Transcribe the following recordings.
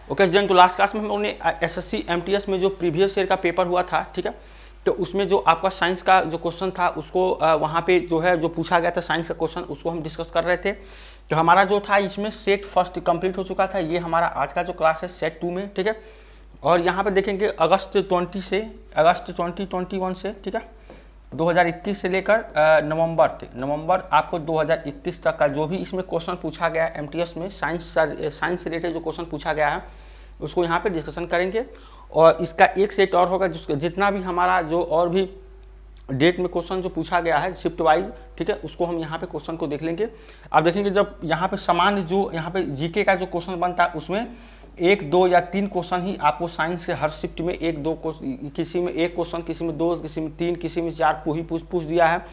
Okay student, तो last class में हम लोगों ने एसएससी एमटीएस में जो प्रीवियस ईयर का पेपर हुआ था, ठीक है, तो उसमें जो आपका साइंस का जो क्वेश्चन था उसको वहाँ पे जो है जो पूछा गया था साइंस का क्वेश्चन, उसको हम डिस्कस कर रहे थे। तो हमारा जो था इसमें सेट फर्स्ट कंप्लीट हो चुका था। ये हमारा आज का जो क्लास है सेट 2 में, ठीक है। और यहाँ पे देखेंगे अगस्त 2021 से, ठीक है, 2021 से लेकर नवंबर आपको 2021 तक का जो भी इसमें क्वेश्चन पूछा गया है एमटीएस में साइंस से रिलेटेड जो क्वेश्चन पूछा गया है उसको यहाँ पे डिस्कशन करेंगे। और इसका एक सेट और होगा जिसको जितना भी हमारा जो और भी डेट में क्वेश्चन जो पूछा गया है शिफ्ट वाइज, ठीक है, उसको हम यहाँ पे क्वेश्चन को देख लेंगे। अब देखेंगे जब यहाँ पे सामान्य जो यहाँ पे जीके का जो क्वेश्चन बनता है उसमें 1, 2 या 3 क्वेश्चन ही आपको साइंस के हर शिफ्ट में 1, 2 किसी में 1 क्वेश्चन, किसी में 2, किसी में 3, किसी में 4 पूछ दिया है।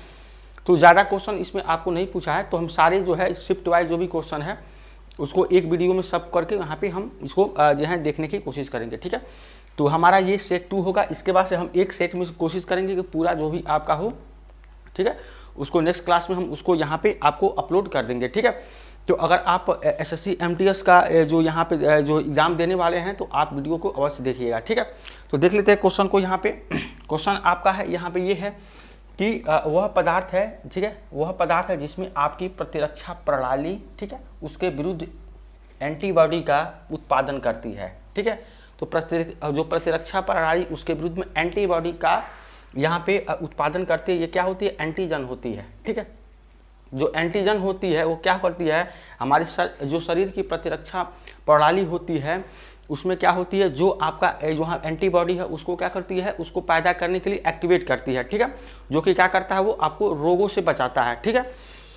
तो ज़्यादा क्वेश्चन इसमें आपको नहीं पूछा है, तो हम सारे जो है शिफ्ट वाइज जो भी क्वेश्चन है उसको एक वीडियो में सब करके यहाँ पे हम इसको जो है देखने की कोशिश करेंगे, ठीक है। तो हमारा ये सेट 2 होगा। इसके बाद से हम एक सेट में कोशिश करेंगे कि पूरा जो भी आपका हो, ठीक है, उसको नेक्स्ट क्लास में हम उसको यहाँ पे आपको अपलोड कर देंगे, ठीक है। तो अगर आप एसएससी एमटीएस का जो यहाँ पे जो एग्ज़ाम देने वाले हैं तो आप वीडियो को अवश्य देखिएगा, ठीक है। तो देख लेते हैं क्वेश्चन को। यहाँ पे क्वेश्चन आपका है यहाँ पे ये है कि वह पदार्थ है, ठीक है, वह पदार्थ है जिसमें आपकी प्रतिरक्षा प्रणाली, ठीक है, उसके विरुद्ध एंटीबॉडी का उत्पादन करती है, ठीक है। तो जो प्रतिरक्षा प्रणाली उसके विरुद्ध में एंटीबॉडी का यहाँ पे उत्पादन करती है, ये क्या होती है, एंटीजन होती है, ठीक है। जो एंटीजन होती है वो क्या करती है, हमारी जो शरीर की प्रतिरक्षा प्रणाली होती है उसमें क्या होती है, जो आपका जो एंटीबॉडी है उसको क्या करती है, उसको पैदा करने के लिए एक्टिवेट करती है, ठीक है, जो कि क्या करता है वो आपको रोगों से बचाता है, ठीक है।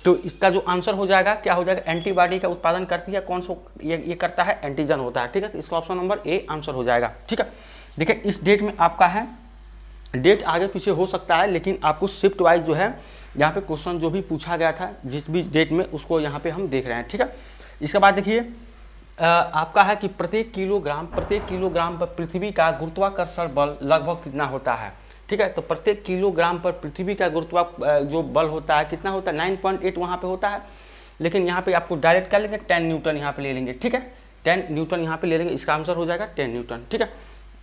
तो इसका जो आंसर हो जाएगा क्या हो जाएगा, एंटीबॉडी का उत्पादन करती है, कौन सा ये करता है, एंटीजन होता है, ठीक है। तो इसका ऑप्शन नंबर ए आंसर हो जाएगा, ठीक है। देखिए इस डेट में आपका है, डेट आगे पीछे हो सकता है लेकिन आपको शिफ्ट वाइज जो है यहाँ पे क्वेश्चन जो भी पूछा गया था जिस भी डेट में उसको यहाँ पे हम देख रहे हैं, ठीक है। इसके बाद देखिए आपका है कि प्रत्येक किलोग्राम पर पृथ्वी का गुरुत्वाकर्षण बल लगभग कितना होता है, ठीक है। तो प्रत्येक किलोग्राम पर पृथ्वी का जो बल होता है कितना होता है, 9.8 वहाँ पे होता है। लेकिन यहाँ पे आपको डायरेक्ट क्या लेंगे, 10 न्यूटन यहाँ पे ले लेंगे, ठीक है, 10 न्यूटन यहाँ पे ले लेंगे। इसका आंसर हो जाएगा 10 न्यूटन, ठीक है।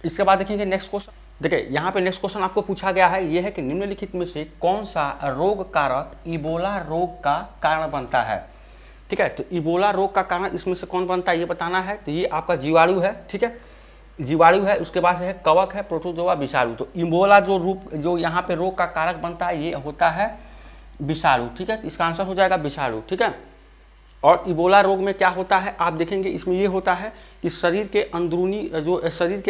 इसके बाद देखेंगे नेक्स्ट क्वेश्चन। देखिए यहाँ पे नेक्स्ट क्वेश्चन आपको पूछा गया है, ये है कि निम्नलिखित में से कौन सा रोग कारक इबोला रोग का कारण बनता है, ठीक है। तो इबोला रोग का कारण इसमें से कौन बनता है ये बताना है। तो ये आपका जीवाणु है, ठीक है, जीवाणु है, उसके बाद है कवक है, प्रोटोजोआ, विषाणु। तो इबोला जो यहाँ पे रोग का कारक बनता है ये होता है विषाणु, ठीक है। इसका आंसर हो जाएगा विषाणु, ठीक है। और इबोला रोग में क्या होता है आप देखेंगे, इसमें ये होता है कि शरीर के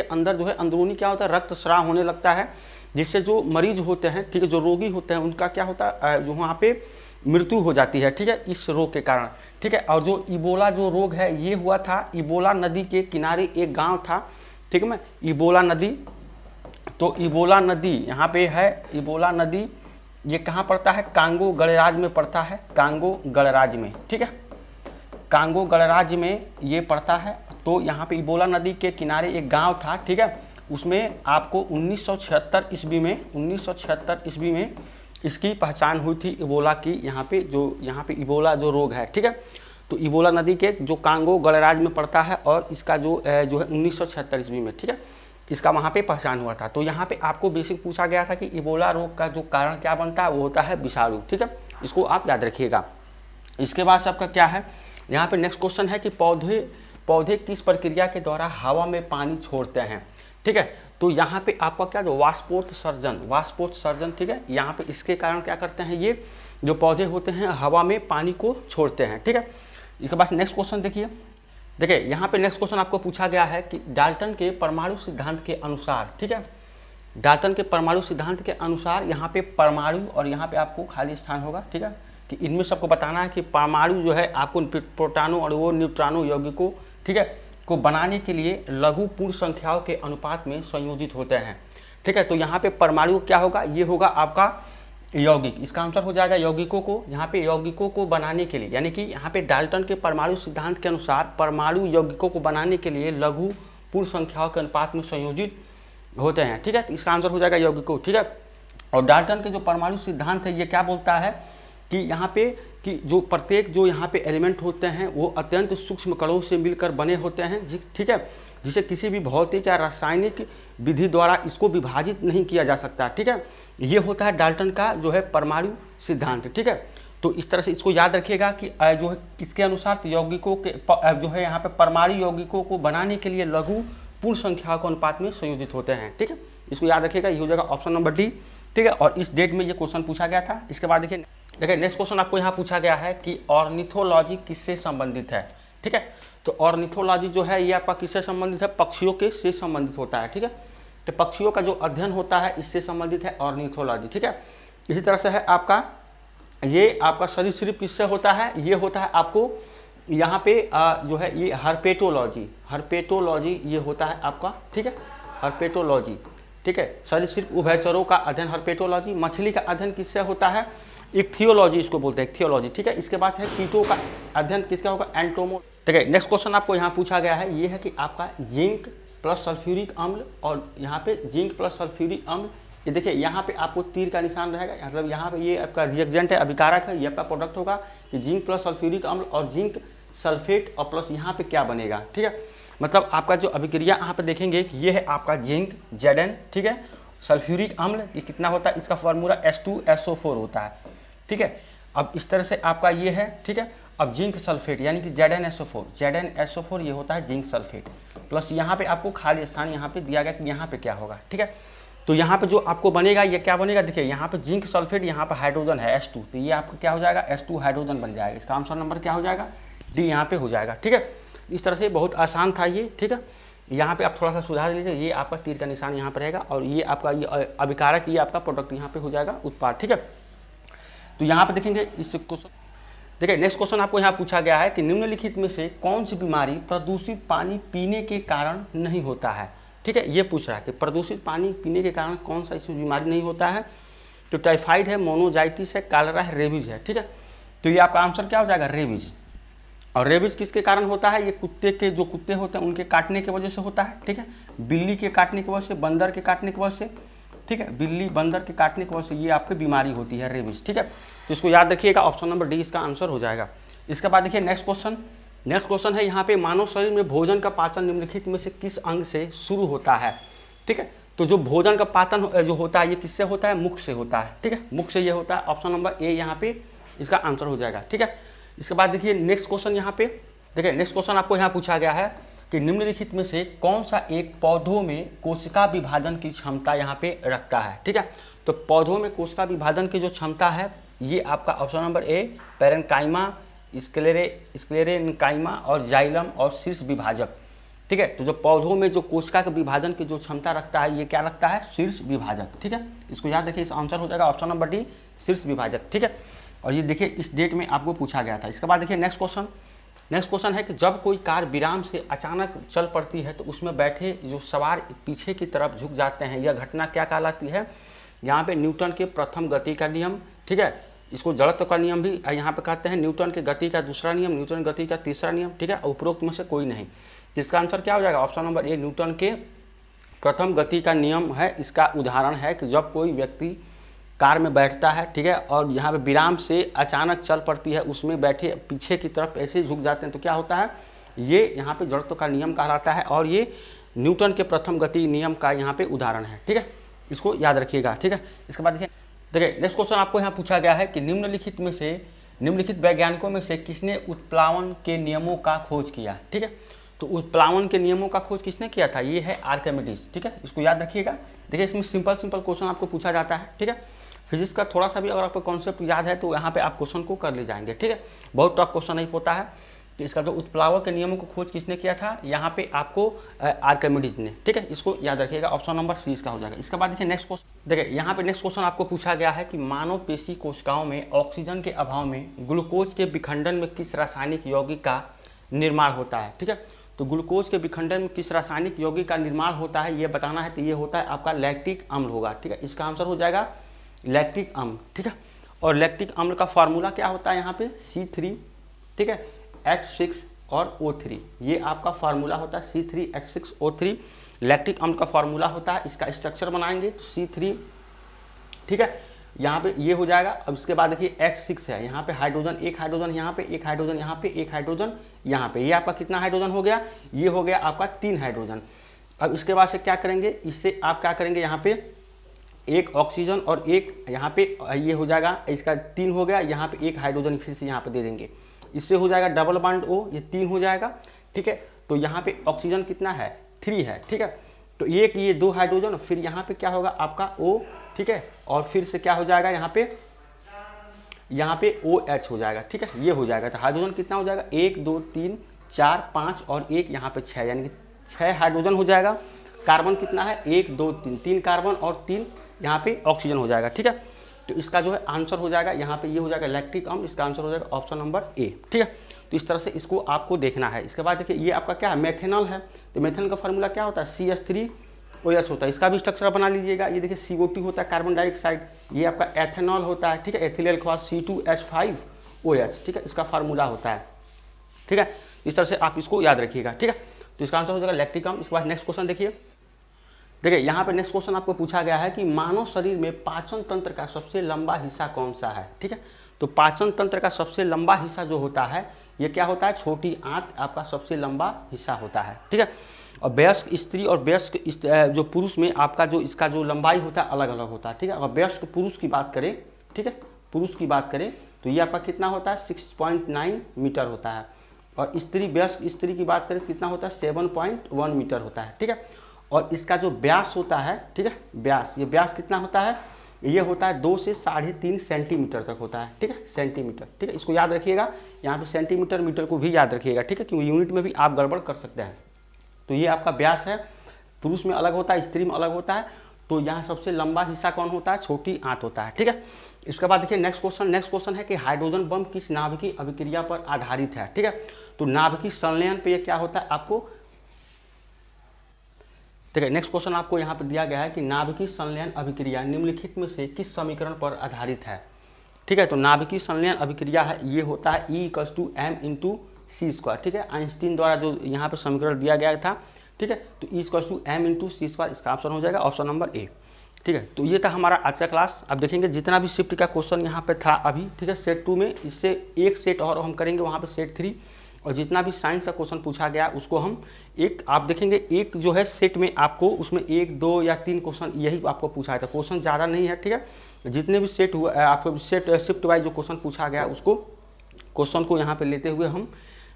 अंदर जो है अंदरूनी क्या होता है, रक्तस्राव होने लगता है, जिससे जो मरीज होते हैं, ठीक है, जो रोगी होते हैं उनका क्या होता है, जो वहाँ पे मृत्यु हो जाती है, ठीक है, इस रोग के कारण, ठीक है। और जो इबोला जो रोग है ये हुआ था इबोला नदी के किनारे एक गाँव था, ठीक है, इबोला नदी। तो इबोला नदी यहाँ पे है, इबोला नदी ये कहाँ पड़ता है, कांगो गणराज्य में पड़ता है, कांगो गणराज्य में, ठीक है, कांगो गणराज्य में ये पड़ता है। तो यहाँ पे इबोला नदी के किनारे एक गांव था, ठीक है, उसमें आपको 1976 ईस्वी में इसकी पहचान हुई थी इबोला की, यहाँ पे इबोला जो रोग है, ठीक है। तो इबोला नदी के जो कांगो गणराज्य में पड़ता है और इसका जो है 1976 ईस्वी में, ठीक है, इसका वहाँ पे पहचान हुआ था। तो यहाँ पे आपको बेसिक पूछा गया था कि इबोला रोग का जो कारण क्या बनता है वो होता है विषाणु, ठीक है, इसको आप याद रखिएगा। इसके बाद से आपका क्या है, यहाँ पे नेक्स्ट क्वेश्चन है कि पौधे किस प्रक्रिया के द्वारा हवा में पानी छोड़ते हैं, ठीक है। तो यहाँ पे आपका क्या जो वाष्पोत्सर्जन, ठीक है, यहाँ पे इसके कारण क्या करते हैं, ये जो पौधे होते हैं हवा में पानी को छोड़ते हैं, ठीक है। इसके बाद नेक्स्ट क्वेश्चन देखिए यहाँ पे नेक्स्ट क्वेश्चन आपको पूछा गया है कि डाल्टन के परमाणु सिद्धांत के अनुसार, ठीक है, डाल्टन के परमाणु सिद्धांत के अनुसार यहाँ पे परमाणु और यहाँ पे आपको खाली स्थान होगा, ठीक है, कि इनमें सबको बताना है कि परमाणु जो है आपको प्रोटॉनों और वो न्यूट्रॉनों यौगिकों, ठीक है, को बनाने के लिए लघु पूर्ण संख्याओं के अनुपात में संयोजित होते हैं, ठीक है। तो यहाँ पे परमाणु क्या होगा, ये होगा आपका यौगिक। इसका आंसर हो जाएगा यौगिकों को, यहाँ पे यौगिकों को बनाने के लिए, यानी कि यहाँ पे डाल्टन के परमाणु सिद्धांत के अनुसार परमाणु यौगिकों को बनाने के लिए लघु पूर्ण संख्याओं के अनुपात में संयोजित होते हैं, ठीक है। तो इसका आंसर हो जाएगा यौगिकों, ठीक है। और डाल्टन के जो परमाणु सिद्धांत है ये क्या बोलता है कि यहाँ पे कि जो प्रत्येक जो यहाँ पे एलिमेंट होते हैं वो अत्यंत सूक्ष्म कणों से मिलकर बने होते हैं, ठीक है, जिसे किसी भी भौतिक या रासायनिक विधि द्वारा इसको विभाजित नहीं किया जा सकता, ठीक है। ये होता है डाल्टन का जो है परमाणु सिद्धांत, ठीक है। तो इस तरह से इसको याद रखिएगा कि जो है किसके अनुसार यौगिकों के जो है यहाँ पे परमाणु यौगिकों को बनाने के लिए लघु पूर्ण संख्याओं के अनुपात में संयोजित होते हैं, ठीक है। इसको याद रखिएगा, ये हो जाएगा ऑप्शन नंबर डी, ठीक है। और इस डेट में ये क्वेश्चन पूछा गया था। इसके बाद देखिए नेक्स्ट क्वेश्चन आपको यहाँ पूछा गया है कि ऑर्निथोलॉजी किससे संबंधित है, ठीक है। तो ऑर्निथोलॉजी जो है ये आपका किससे संबंधित है, पक्षियों के से संबंधित होता है, ठीक है। तो पक्षियों का जो अध्ययन होता है इससे संबंधित है ऑर्निथोलॉजी, ठीक है। इसी तरह से है आपका ये आपका सरीसृप किससे होता है, ये होता है आपको यहाँ पे जो है ये हर्पेटोलॉजी ये होता है आपका, ठीक है, हर्पेटोलॉजी, ठीक है। सरीसृप उभयचरों का अध्ययन हर्पेटोलॉजी। मछली का अध्ययन किससे होता है, इक्थियोलॉजी इसको बोलते हैं, इक्थियोलॉजी, ठीक है। इसके बाद है कीटों का अध्ययन किसका होगा, एंटोमो, ठीक है। नेक्स्ट क्वेश्चन आपको यहाँ पूछा गया है, ये है कि आपका जिंक प्लस सल्फ्यूरिक अम्ल, और यहाँ पे जिंक प्लस सल्फ्यूरिक अम्ल, ये देखिए यहाँ पे आपको तीर का निशान रहेगा, मतलब यहाँ पे ये आपका रिएक्जेंट है, अभिकारक है, ये आपका प्रोडक्ट होगा कि जिंक प्लस सल्फ्यूरिक अम्ल और जिंक सल्फेट और प्लस यहाँ पे क्या बनेगा, ठीक है। मतलब आपका जो अभिक्रिया यहाँ पे देखेंगे कि ये है आपका जिंक Zn, ठीक है। सल्फ्यूरिक अम्ल ये कितना होता है, इसका फार्मूला H2SO4 होता है, ठीक है। अब इस तरह से आपका ये है, ठीक है। अब जिंक सल्फेट यानी कि ZnSO4 ये होता है जिंक सल्फेट, प्लस यहाँ पे आपको खाली स्थान यहाँ पे दिया गया कि यहाँ पे क्या होगा, ठीक है। तो यहाँ पे जो आपको बनेगा ये क्या बनेगा, देखिए यहाँ पे जिंक सल्फेट, यहाँ पे हाइड्रोजन है H2, तो ये आपका क्या हो जाएगा, H2 हाइड्रोजन बन जाएगा। इसका आंसर नंबर क्या हो जाएगा, डी यहाँ पे हो जाएगा, ठीक है। इस तरह से बहुत आसान था ये, ठीक है। यहाँ पे आप थोड़ा सा सुधार लीजिए, ये आपका तीर का निशान यहाँ पर रहेगा और ये आपका ये अभिकारक, ये आपका प्रोडक्ट यहाँ पे हो जाएगा उत्पाद, ठीक है। तो यहाँ पे देखेंगे इस क्वेश्चन, देखिए नेक्स्ट क्वेश्चन आपको यहाँ पूछा गया है कि निम्नलिखित में से कौन सी बीमारी प्रदूषित पानी पीने के कारण नहीं होता है, ठीक है। ये पूछ रहा है कि प्रदूषित पानी पीने के कारण कौन सा इसमें बीमारी नहीं होता है। तो टाइफाइड है, मोनोजाइटिस है, कालरा है, रेबीज है, ठीक है। तो ये आपका आंसर क्या हो जाएगा, रेबीज। और रेबीज किसके कारण होता है, ये कुत्ते के जो कुत्ते होते हैं उनके काटने की वजह से होता है, ठीक है। बिल्ली के काटने की वजह से, बंदर के काटने की वजह से, ठीक है, बिल्ली बंदर के काटने की वजह से ये आपकी बीमारी होती है रेबीज, ठीक है। तो इसको याद रखिएगा, ऑप्शन नंबर डी इसका आंसर हो जाएगा। इसके बाद देखिए नेक्स्ट क्वेश्चन है यहाँ पे, मानव शरीर में भोजन का पाचन निम्नलिखित में से किस अंग से शुरू होता है, ठीक है। तो जो भोजन का पाचन जो होता है ये किससे होता है, मुख से होता है, ठीक है, मुख से ये होता है। ऑप्शन नंबर ए यहाँ पे इसका आंसर हो जाएगा, ठीक है। इसके बाद देखिए नेक्स्ट क्वेश्चन यहाँ पे, देखिए नेक्स्ट क्वेश्चन आपको यहाँ पूछा गया है कि निम्नलिखित में से कौन सा एक पौधों में कोशिका विभाजन की क्षमता यहाँ पे रखता है, ठीक है। तो पौधों में कोशिका विभाजन की जो क्षमता है ये आपका option number A parenchyma, sclerenchyma और जाइलम और शीर्ष विभाजक, ठीक है। तो जो पौधों में जो कोशिका के विभाजन की जो क्षमता रखता है ये क्या रखता है, शीर्ष विभाजक, ठीक है। इसको याद रखिए, इस आंसर हो जाएगा ऑप्शन नंबर डी शीर्ष विभाजक, ठीक है। और ये देखिए इस डेट में आपको पूछा गया था। इसके बाद देखिए नेक्स्ट क्वेश्चन है कि जब कोई कार विराम से अचानक चल पड़ती है तो उसमें बैठे जो सवार पीछे की तरफ झुक जाते हैं, यह घटना क्या कहलाती है। यहाँ पे न्यूटन के प्रथम गति का नियम, ठीक है, इसको जड़त्व का नियम भी यहाँ पे कहते हैं, न्यूटन के गति का दूसरा नियम, न्यूटन गति का तीसरा नियम, ठीक है। उपरोक्त में से कोई नहीं। इसका आंसर क्या हो जाएगा, ऑप्शन नंबर ए न्यूटन के प्रथम गति का नियम है। इसका उदाहरण है कि जब कोई व्यक्ति कार में बैठता है, ठीक है, और यहाँ पे विराम से अचानक चल पड़ती है, उसमें बैठे पीछे की तरफ ऐसे झुक जाते हैं तो क्या होता है, ये यहाँ पे जड़त्व का नियम कहलाता है और ये न्यूटन के प्रथम गति नियम का यहाँ पे उदाहरण है, ठीक है। इसको याद रखिएगा, ठीक है। इसके बाद देखिए नेक्स्ट क्वेश्चन आपको यहाँ पूछा गया है कि निम्नलिखित वैज्ञानिकों में से किसने उत्प्लावन के नियमों का खोज किया, ठीक है। तो उत्प्लावन के नियमों का खोज किसने किया था, ये है आर्किमिडीज, ठीक है। इसको याद रखिएगा। देखिए इसमें सिंपल क्वेश्चन आपको पूछा जाता है, ठीक है। फिजिक्स का थोड़ा सा भी अगर आपको कॉन्सेप्ट याद है तो यहाँ पे आप क्वेश्चन को कर ले जाएंगे, ठीक है। बहुत टफ क्वेश्चन नहीं होता है। तो इसका जो उत्प्लावक के नियमों को खोज किसने किया था, यहाँ पे आपको आर्किमिडीज ने, ठीक है। इसको याद रखिएगा, ऑप्शन नंबर सी इसका हो जाएगा। इसके बाद देखिए नेक्स्ट क्वेश्चन, देखिए यहाँ पे नेक्स्ट क्वेश्चन आपको पूछा गया है कि मानव पेशी कोशिकाओं में ऑक्सीजन के अभाव में ग्लूकोज के विखंडन में किस रासायनिक यौगिक का निर्माण होता है, ठीक है। तो ग्लूकोज के विखंडन में किस रासायनिक यौगिक का निर्माण होता है ये बताना है, तो ये होता है आपका लैक्टिक अम्ल होगा, ठीक है। इसका आंसर हो जाएगा लैक्टिक अम्ल, ठीक है। और लैक्टिक अम्ल का फार्मूला क्या होता है, यहाँ पे C3, ठीक है, H6 और O3, ये आपका फार्मूला होता है C3H6O3 लैक्टिक अम्ल का फार्मूला होता है। इसका स्ट्रक्चर बनाएंगे तो C3, ठीक है, यहाँ पे ये हो जाएगा। अब इसके बाद देखिए H6 है, यहाँ पे हाइड्रोजन, एक हाइड्रोजन यहाँ पे, एक हाइड्रोजन यहाँ पे, एक हाइड्रोजन यहाँ पे, ये आपका कितना हाइड्रोजन हो गया, ये हो गया आपका 3 हाइड्रोजन। अब इसके बाद से क्या करेंगे, इससे आप क्या करेंगे, यहाँ पे एक ऑक्सीजन और एक यहाँ पे ये हो जाएगा, इसका 3 हो गया, यहाँ पे एक हाइड्रोजन फिर से यहाँ पे दे देंगे, इससे हो जाएगा डबल बॉन्ड O, ये 3 हो जाएगा, ठीक है। तो यहाँ पे ऑक्सीजन कितना है, 3 है, ठीक है। तो एक ये 2 हाइड्रोजन, फिर यहाँ पे क्या होगा आपका O, ठीक है, और फिर से क्या हो जाएगा यहाँ पे OH हो जाएगा, ठीक है, ये हो जाएगा। तो हाइड्रोजन कितना हो जाएगा, 1 2 3 4 5 और एक यहाँ पे 6, यानी कि 6 हाइड्रोजन हो जाएगा। कार्बन कितना है, 1 2 3, 3 कार्बन और 3 यहाँ पे ऑक्सीजन हो जाएगा, ठीक है। तो इसका जो है आंसर हो जाएगा यहाँ पे, ये हो जाएगा लैक्टिक अम्ल, इसका आंसर हो जाएगा ऑप्शन नंबर A, ठीक है। तो इस तरह से इसको आपको देखना है। इसके बाद देखिए ये आपका क्या है, मेथेनॉल है। तो मेथेनॉल का फार्मूला क्या होता है, CH3OH होता है, इसका भी स्ट्रक्चर बना लीजिएगा। ये देखिए CO2 होता है, कार्बन डाइऑक्साइड, ये आपका एथेनॉल होता है, ठीक है, एथिलेल के बाद C2H5OH, ठीक है, इसका फार्मूला होता है, ठीक है। इस तरह से आप इसको याद रखिएगा, ठीक है। तो इसका आंसर हो जाएगा लैक्टिक अम्ल। इसके बाद नेक्स्ट क्वेश्चन देखिए यहाँ पे नेक्स्ट क्वेश्चन आपको पूछा गया है कि मानव शरीर में पाचन तंत्र का सबसे लंबा हिस्सा कौन सा है, ठीक है। तो पाचन तंत्र का सबसे लंबा हिस्सा जो होता है ये क्या होता है, छोटी आंत आपका सबसे लंबा हिस्सा होता है, ठीक है। और वयस्क स्त्री और वयस्क जो पुरुष में आपका जो इसका जो लंबाई होता है अलग अलग होता है, ठीक है। अगर वयस्क पुरुष की बात करें, ठीक है, पुरुष की बात करें तो ये आपका कितना होता है, 6.9 मीटर होता है। और स्त्री, वयस्क स्त्री की बात करें कितना होता है, 7.1 मीटर होता है, ठीक है। और इसका जो व्यास होता है, ठीक है, व्यास, ये व्यास कितना होता है, ये होता है 2 से 3.5 सेंटीमीटर तक होता है, ठीक है, सेंटीमीटर, ठीक है। इसको याद रखिएगा, यहाँ पे सेंटीमीटर मीटर को भी याद रखिएगा, ठीक है, क्योंकि यूनिट में भी आप गड़बड़ कर सकते हैं। तो ये आपका व्यास है, पुरुष में अलग होता है, स्त्री में अलग होता है। तो यहाँ सबसे लंबा हिस्सा कौन होता है, छोटी आंत होता है, ठीक है। इसके बाद देखिए नेक्स्ट क्वेश्चन है कि हाइड्रोजन बम किस नाभिकीय अभिक्रिया पर आधारित है, ठीक है। तो नाभिकीय संलयन पे ये क्या होता है आपको, ठीक है। नेक्स्ट क्वेश्चन आपको यहाँ पे दिया गया है कि नाभिकीय संलयन अभिक्रिया निम्नलिखित में से किस समीकरण पर आधारित है, ठीक है। तो नाभिकीय संलयन अभिक्रिया है, ये होता है E=mc², ठीक है। आइंस्टीन द्वारा जो यहाँ पे समीकरण दिया गया था, ठीक है। तो E=mc², इसका ऑप्शन हो जाएगा ऑप्शन नंबर A, ठीक है। तो ये था हमारा आज का क्लास। अब देखेंगे जितना भी शिफ्ट का क्वेश्चन यहाँ पे था अभी, ठीक है, सेट 2 में, इससे एक सेट और हम करेंगे वहाँ पे सेट 3, और जितना भी साइंस का क्वेश्चन पूछा गया उसको हम एक आप देखेंगे, एक जो है सेट में आपको उसमें 1 2 या 3 क्वेश्चन यही आपको पूछा था, क्वेश्चन ज़्यादा नहीं है, ठीक है। जितने भी सेट हुआ आपको सेट शिफ्ट वाइज जो क्वेश्चन पूछा गया उसको क्वेश्चन को यहाँ पे लेते हुए हम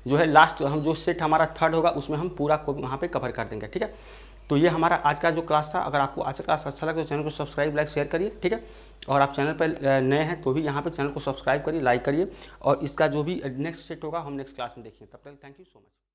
जो है लास्ट हम जो सेट हमारा थर्ड होगा उसमें हम पूरा वहाँ पे कवर कर देंगे, ठीक है। तो ये हमारा आज का जो क्लास था। अगर आपको आज का क्लास अच्छा लगे तो चैनल को सब्सक्राइब, लाइक, शेयर करिए, ठीक है। और आप चैनल पर नए हैं तो भी यहाँ पे चैनल को सब्सक्राइब करिए, लाइक करिए, और इसका जो भी नेक्स्ट सेट होगा हम नेक्स्ट क्लास में देखेंगे। तब तक थैंक यू सो मच।